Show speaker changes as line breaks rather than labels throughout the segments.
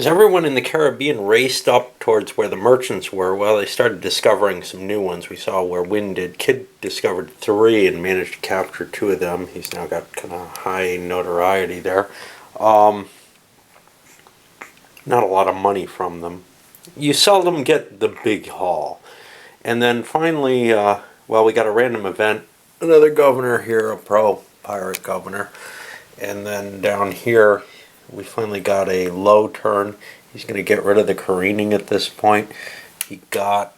As everyone in the Caribbean raced up towards where the merchants were, well, they started discovering some new ones. We saw where Wynn did. Kidd discovered 3 and managed to capture 2 of them. He's now got kind of high notoriety there. Not a lot of money from them. You seldom get the big haul. And then finally, well, we got a random event. Another governor here, a pro-pirate governor. And then down here, we finally got a low turn. He's going to get rid of the careening at this point. He got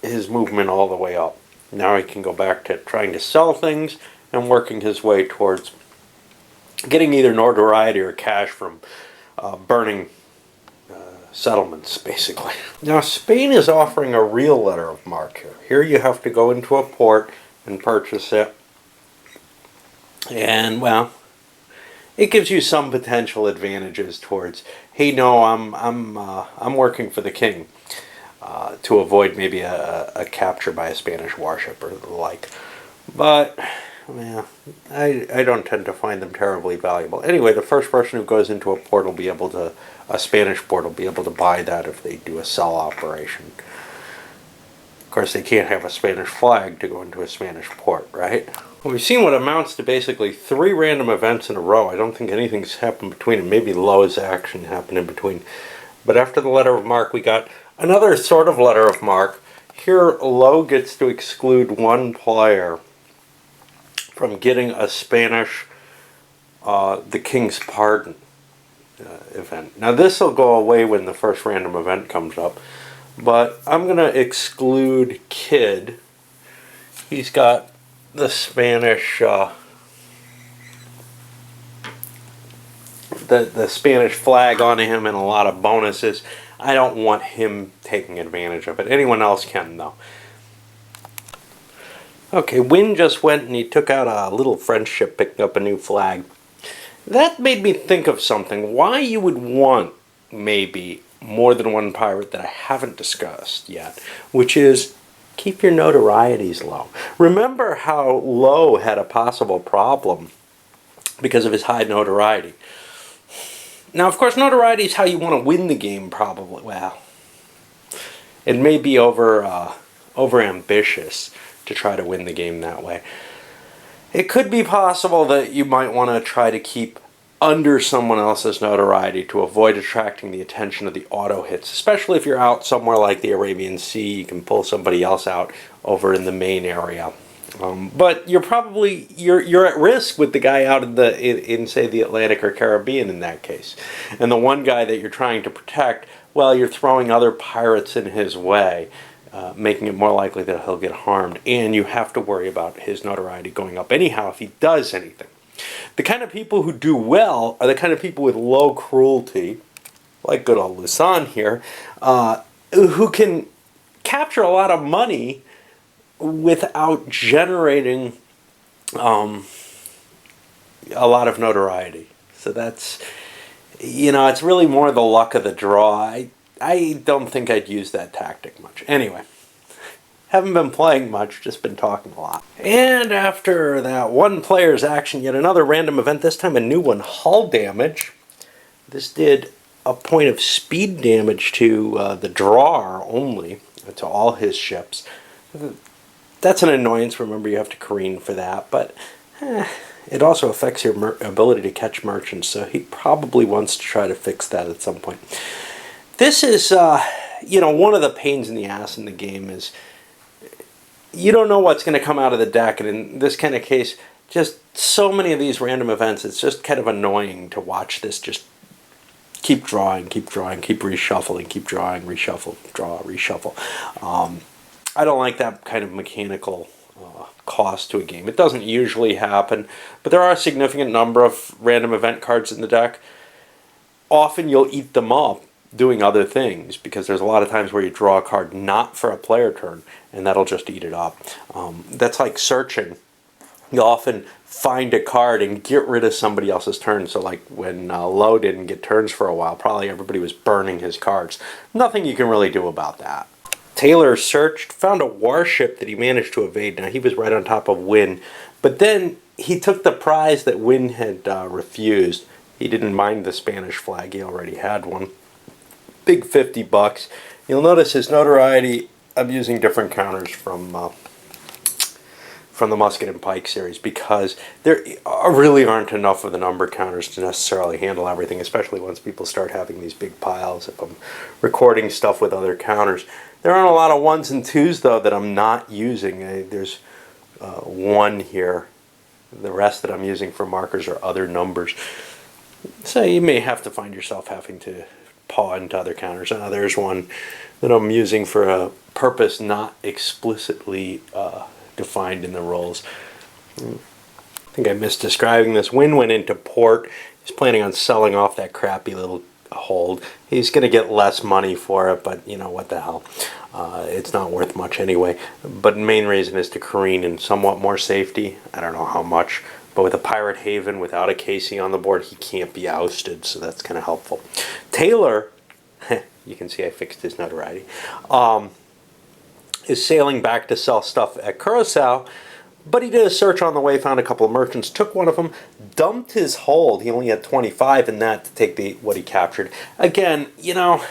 his movement all the way up. Now he can go back to trying to sell things and working his way towards getting either notoriety or cash from burning settlements, basically. Now Spain is offering a real letter of marque here. Here you have to go into a port and purchase it. And, well, it gives you some potential advantages towards, hey, no, I'm working for the king, to avoid maybe a capture by a Spanish warship or the like. But, yeah, I don't tend to find them terribly valuable. Anyway, the first person who goes into a port will be able to, a Spanish port will be able to buy that if they do a sell operation. Of course, they can't have a Spanish flag to go into a Spanish port, right? Well, we've seen what amounts to basically 3 random events in a row. I don't think anything's happened between them. Maybe Lowe's action happened in between. But after the letter of marque, we got another sort of letter of marque. Here, Lowe gets to exclude 1 player from getting a Spanish, the King's Pardon event. Now, this will go away when the first random event comes up. But I'm going to exclude Kidd. He's got the Spanish the Spanish flag on him and a lot of bonuses. I don't want him taking advantage of it. Anyone else can, though. Okay, Wynn just went and he took out a little French ship, picked up a new flag. That made me think of something. Why you would want, maybe, more than 1 pirate that I haven't discussed yet, which is keep your notorieties low. Remember how Lowe had a possible problem because of his high notoriety. Now, of course, notoriety is how you want to win the game, probably. Well, it may be over ambitious to try to win the game that way. It could be possible that you might want to try to keep under someone else's notoriety to avoid attracting the attention of the auto hits, especially if you're out somewhere like the Arabian Sea. You can pull somebody else out over in the main area, but you're probably you're at risk with the guy out in say the Atlantic or Caribbean in that case, and the one guy that you're trying to protect, well, you're throwing other pirates in his way, making it more likely that he'll get harmed, and you have to worry about his notoriety going up anyhow if he does anything. The kind of people who do well are the kind of people with low cruelty, like good old Lusan here, who can capture a lot of money without generating a lot of notoriety. So that's, it's really more the luck of the draw. I don't think I'd use that tactic much. Anyway. Haven't been playing much, just been talking a lot. And after that 1 player's action, yet another random event, this time a new one, hull damage. This did a point of speed damage to the drawer only, to all his ships. That's an annoyance, remember you have to careen for that, but it also affects your ability to catch merchants, so he probably wants to try to fix that at some point. This is, one of the pains in the ass in the game is you don't know what's going to come out of the deck, and in this kind of case, just so many of these random events, it's just kind of annoying to watch this just keep drawing, keep reshuffling, keep drawing, reshuffle, draw, reshuffle. I don't like that kind of mechanical cost to a game. It doesn't usually happen, but there are a significant number of random event cards in the deck. Often you'll eat them up doing other things, because there's a lot of times where you draw a card not for a player turn, and that'll just eat it up. That's like searching. You'll often find a card and get rid of somebody else's turn. So like when Lowe didn't get turns for a while, probably everybody was burning his cards. Nothing you can really do about that. Taylor searched, found a warship that he managed to evade. Now he was right on top of Wynn, but then he took the prize that Wynn had refused. He didn't mind the Spanish flag, he already had one. big 50 bucks. You'll notice his notoriety, I'm using different counters from the Musket and Pike series because there really aren't enough of the number counters to necessarily handle everything, especially once people start having these big piles. If I'm recording stuff with other counters, there aren't a lot of 1s and 2s though that I'm not using. There's one here. The rest that I'm using for markers are other numbers. So you may have to find yourself having to paw into other counters. There's one that I'm using for a purpose not explicitly defined in the rules. I think I missed describing this. Wynn went into port. He's planning on selling off that crappy little hold. He's going to get less money for it, but you know, what the hell. It's not worth much anyway. But the main reason is to careen in somewhat more safety. I don't know how much. But with a Pirate Haven, without a KC on the board, he can't be ousted, so that's kind of helpful. Taylor, you can see I fixed his notoriety, is sailing back to sell stuff at Curacao, but he did a search on the way, found a couple of merchants, took one of them, dumped his hold. He only had 25 in that to take what he captured. Again, you know,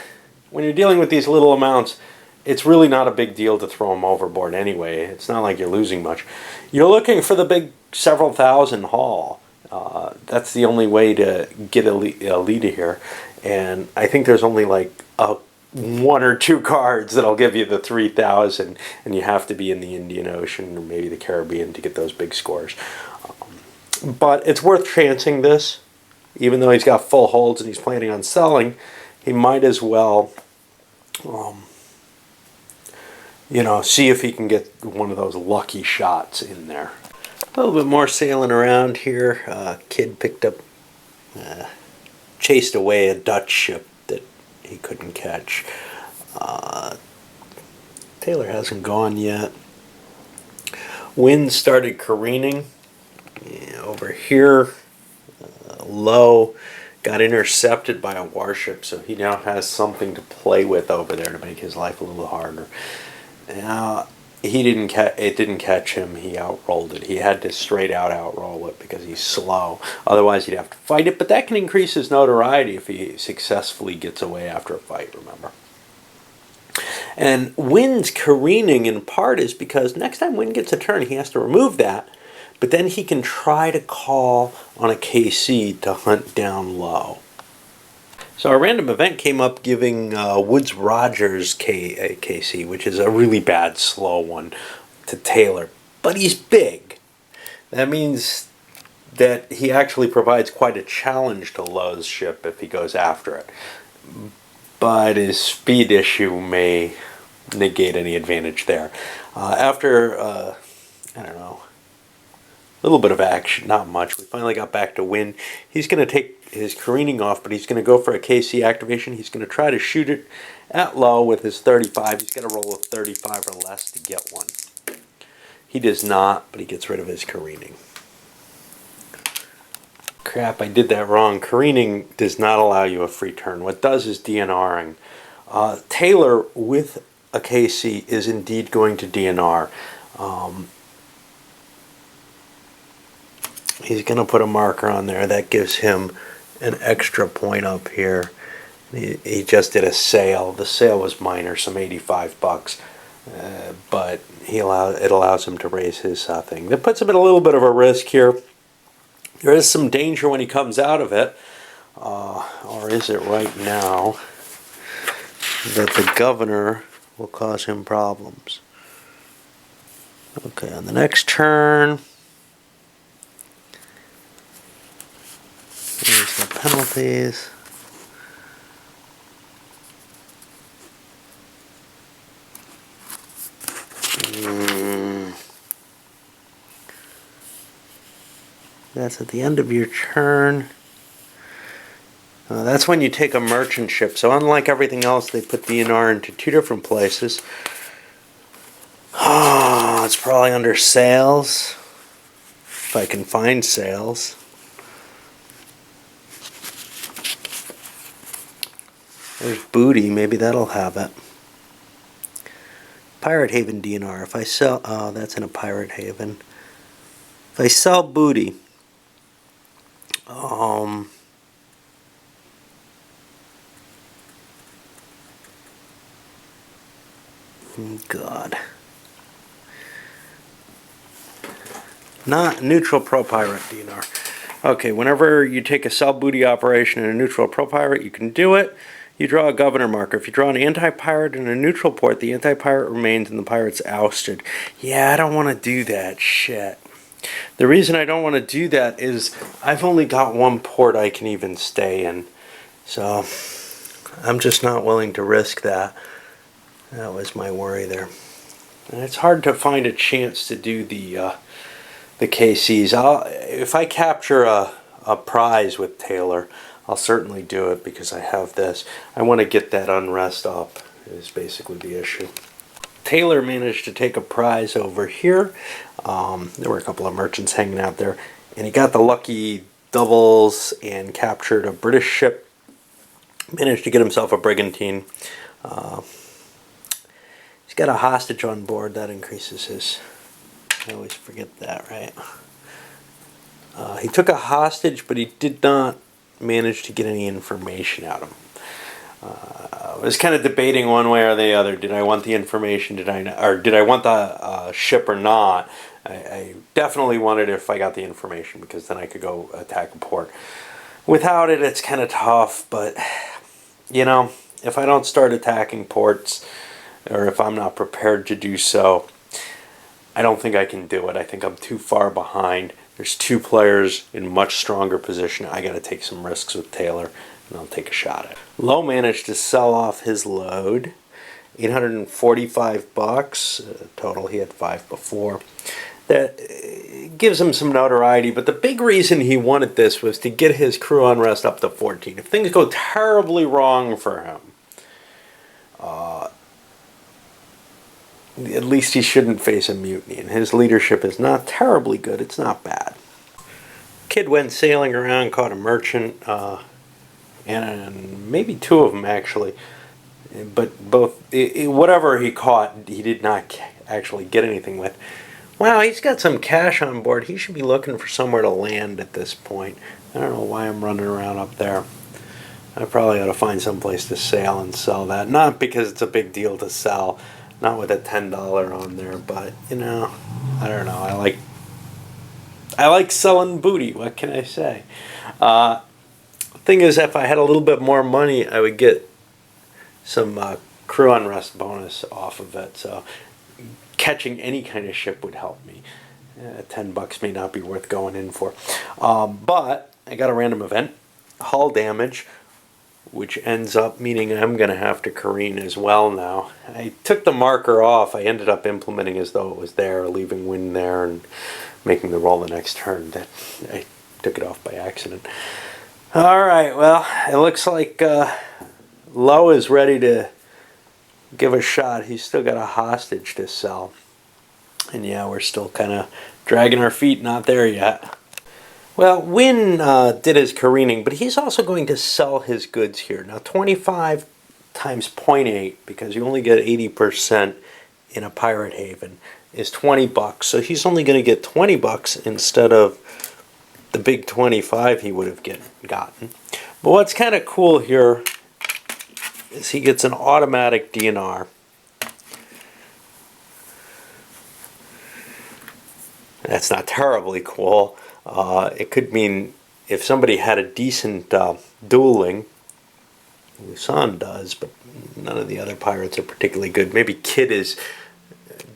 when you're dealing with these little amounts, it's really not a big deal to throw them overboard anyway. It's not like you're losing much. You're looking for the big several thousand haul. That's the only way to get a leader here. And I think there's only like 1 or 2 cards that'll give you the 3,000, and you have to be in the Indian Ocean or maybe the Caribbean to get those big scores. But it's worth chancing this. Even though he's got full holds and he's planning on selling, he might as well you know, see if he can get one of those lucky shots in there. A little bit more sailing around here. Kid picked up, chased away a Dutch ship that he couldn't catch. Taylor hasn't gone yet. Wind started careening over here, low. Got intercepted by a warship, so he now has something to play with over there to make his life a little harder. He didn't it didn't catch him. He outrolled it. He had to straight out outroll it because he's slow. Otherwise, he'd have to fight it. But that can increase his notoriety if he successfully gets away after a fight, remember. And Wynn's careening in part is because next time Wynn gets a turn, he has to remove that. But then he can try to call on a KC to hunt down low. So our random event came up giving Woodes Rogers a KC, which is a really bad slow one, to Taylor. But he's big. That means that he actually provides quite a challenge to Low's ship if he goes after it. But his speed issue may negate any advantage there. After, I don't know, a little bit of action, not much. We finally got back to Wynn. He's going to take his careening off, but he's going to go for a KC activation. He's going to try to shoot it at low with his 35. He's got to roll a 35 or less to get one. He does not, but he gets rid of his careening. Crap, I did that wrong. Careening does not allow you a free turn. What does is DNRing. Taylor with a KC is indeed going to DNR. He's going to put a marker on there. That gives him an extra point up here. He just did a sale. The sale was minor, some 85 bucks. But it allows him to raise his thing. That puts him at a little bit of a risk here. There is some danger when he comes out of it. Or is it right now that the governor will cause him problems? Okay, on the next turn, here's the penalties. That's at the end of your turn. That's when you take a merchant ship. So unlike everything else, they put DNR into two different places. Oh, it's probably under sales. If I can find sales. There's booty. Maybe that'll have it. Pirate Haven DNR. If I sell... Oh, that's in a Pirate Haven. If I sell booty... God. Not neutral pro-pirate DNR. Okay, whenever you take a sell booty operation in a neutral pro-pirate, you can do it. You draw a governor marker. If you draw an anti-pirate in a neutral port, the anti-pirate remains and the pirate's ousted. Yeah, I don't want to do that shit. The reason I don't want to do that is I've only got one port I can even stay in. So I'm just not willing to risk that. That was my worry there. And it's hard to find a chance to do the KCs. If I capture a prize with Taylor, I'll certainly do it because I have this. I want to get that unrest up is basically the issue. Taylor managed to take a prize over here. There were a couple of merchants hanging out there, and he got the lucky doubles and captured a British ship. Managed to get himself a brigantine. He's got a hostage on board. That increases his... I always forget that, right? He took a hostage, but he did not manage to get any information out of him. I was kind of debating one way or the other. Did I want the information? Did I want the ship or not? I definitely wanted it if I got the information, because then I could go attack a port. Without it, it's kind of tough. But you know, if I don't start attacking ports, or if I'm not prepared to do so, I don't think I can do it. I think I'm too far behind. There's two players in much stronger position. I got to take some risks with Taylor, and I'll take a shot at it. Lowe managed to sell off his load, $845 total. He had 5 before. That gives him some notoriety, but the big reason he wanted this was to get his crew unrest up to 14. If things go terribly wrong for him, at least he shouldn't face a mutiny, and his leadership is not terribly good. It's not bad. Kid went sailing around, caught a merchant, and maybe 2 of them actually, but both, whatever he caught, he did not actually get anything with. Wow, he's got some cash on board. He should be looking for somewhere to land at this point. I don't know why I'm running around up there. I probably ought to find someplace to sail and sell that. Not because it's a big deal to sell. Not with a $10 on there, but you know, I don't know. I like selling booty. What can I say? Thing is, if I had a little bit more money, I would get some crew unrest bonus off of it. So catching any kind of ship would help me. $10 may not be worth going in for. But I got a random event, hull damage, which ends up meaning I'm going to have to careen as well now. I took the marker off. I ended up implementing as though it was there, leaving wind there, and making the roll the next turn. I took it off by accident. All right, well, it looks like Lowe is ready to give a shot. He's still got a hostage to sell. And yeah, we're still kind of dragging our feet, not there yet. Well, Wynn did his careening, but he's also going to sell his goods here. Now, 25 times 0.8, because you only get 80% in a pirate haven, is $20. So he's only going to get $20 instead of the big 25 he would have gotten. But what's kind of cool here is he gets an automatic DNR. That's not terribly cool. It could mean if somebody had a decent dueling, Lusan does, but none of the other pirates are particularly good. Maybe Kid is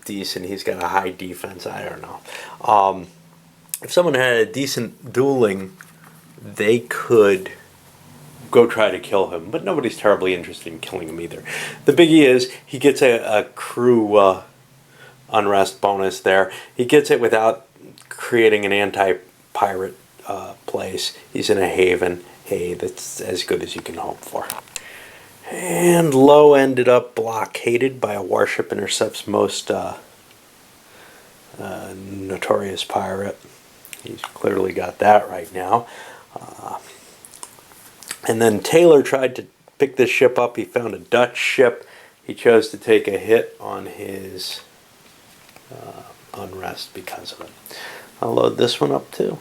decent. He's got a high defense. I don't know. If someone had a decent dueling, they could go try to kill him, but nobody's terribly interested in killing him either. The biggie is he gets a crew unrest bonus there. He gets it without creating an anti-pirate place. He's in a haven. Hey, that's as good as you can hope for. And Lowe ended up blockaded by a warship intercepts most notorious pirate. He's clearly got that right now. And then Taylor tried to pick this ship up. He found a Dutch ship. He chose to take a hit on his unrest because of it. I'll load this one up too.